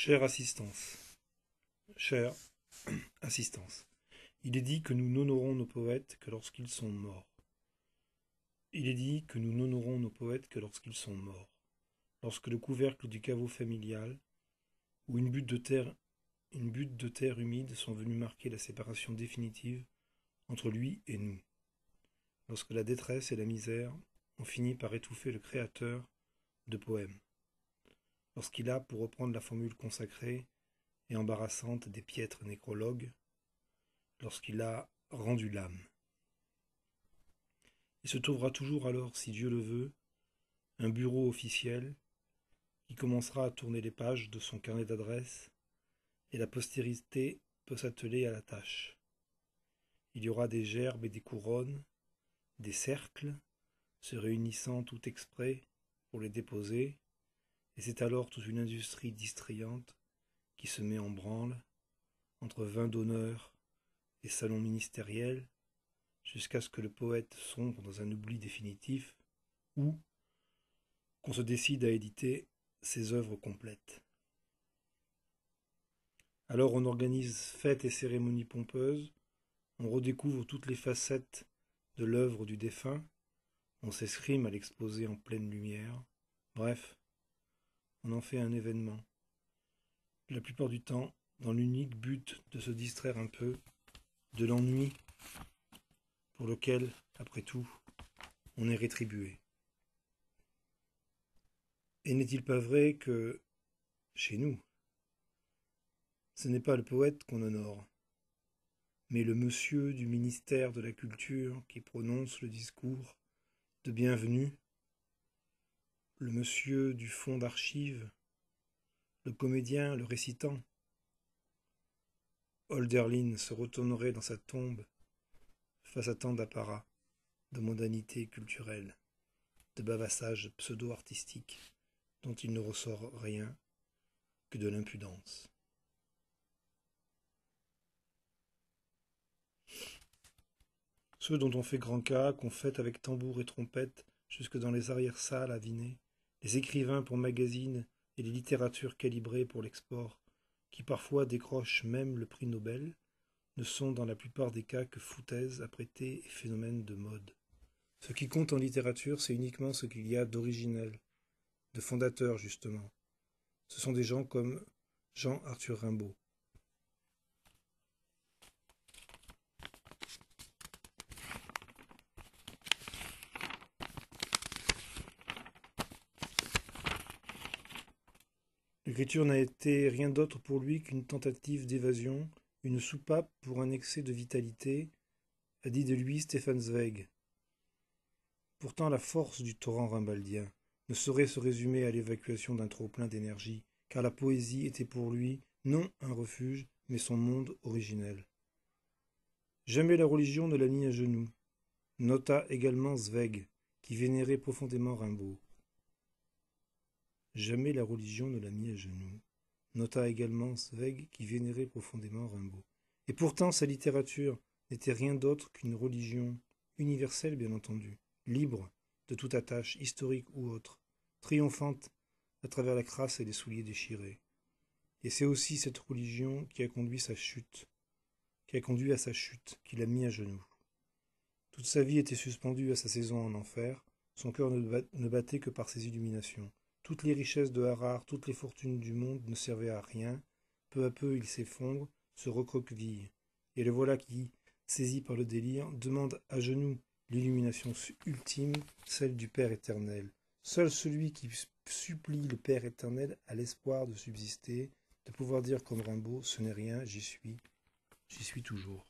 Chère assistance, chère assistance, il est dit que nous n'honorons nos poètes que lorsqu'ils sont morts. Il est dit que nous n'honorons nos poètes que lorsqu'ils sont morts, lorsque le couvercle du caveau familial ou une butte de terre humide sont venus marquer la séparation définitive entre lui et nous, lorsque la détresse et la misère ont fini par étouffer le créateur de poèmes, lorsqu'il a, pour reprendre la formule consacrée et embarrassante des piètres nécrologues, lorsqu'il a rendu l'âme. Il se trouvera toujours alors, si Dieu le veut, un bureau officiel qui commencera à tourner les pages de son carnet d'adresses, et la postérité peut s'atteler à la tâche. Il y aura des gerbes et des couronnes, des cercles, se réunissant tout exprès pour les déposer, et c'est alors toute une industrie distrayante qui se met en branle, entre vins d'honneur et salons ministériels, jusqu'à ce que le poète sombre dans un oubli définitif, ou qu'on se décide à éditer ses œuvres complètes. Alors on organise fêtes et cérémonies pompeuses, on redécouvre toutes les facettes de l'œuvre du défunt, on s'escrime à l'exposer en pleine lumière, bref, on en fait un événement. La plupart du temps, dans l'unique but de se distraire un peu de l'ennui pour lequel, après tout, on est rétribué. Et n'est-il pas vrai que, chez nous, ce n'est pas le poète qu'on honore, mais le monsieur du ministère de la Culture qui prononce le discours de bienvenue, le monsieur du fonds d'archives, le comédien le récitant. Hölderlin se retournerait dans sa tombe face à tant d'apparats, de mondanité culturelle, de bavassages pseudo-artistiques dont il ne ressort rien que de l'impudence. Ceux dont on fait grand cas, qu'on fête avec tambour et trompette jusque dans les arrière-salles avinées, les écrivains pour magazines et les littératures calibrées pour l'export, qui parfois décrochent même le prix Nobel, ne sont dans la plupart des cas que foutaises, apprêtés et phénomènes de mode. Ce qui compte en littérature, c'est uniquement ce qu'il y a d'originel, de fondateur justement. Ce sont des gens comme Jean-Arthur Rimbaud. L'écriture n'a été rien d'autre pour lui qu'une tentative d'évasion, une soupape pour un excès de vitalité, a dit de lui Stefan Zweig. Pourtant la force du torrent rimbaldien ne saurait se résumer à l'évacuation d'un trop-plein d'énergie, car la poésie était pour lui non un refuge, mais son monde originel. Jamais la religion ne l'a mis à genoux, nota également Zweig, qui vénérait profondément Rimbaud. Jamais la religion ne l'a mis à genoux, nota également Zweig, qui vénérait profondément Rimbaud. Et pourtant sa littérature n'était rien d'autre qu'une religion, universelle bien entendu, libre de toute attache, historique ou autre, triomphante à travers la crasse et les souliers déchirés. Et c'est aussi cette religion qui a conduit à sa chute, qui l'a mis à genoux. Toute sa vie était suspendue à sa saison en enfer, son cœur ne battait que par ses illuminations. Toutes les richesses de Harare, toutes les fortunes du monde ne servaient à rien. Peu à peu, il s'effondre, se recroqueville. Et le voilà qui, saisi par le délire, demande à genoux l'illumination ultime, celle du Père éternel. Seul celui qui supplie le Père éternel a l'espoir de subsister, de pouvoir dire comme Rimbaud, ce n'est rien, j'y suis toujours.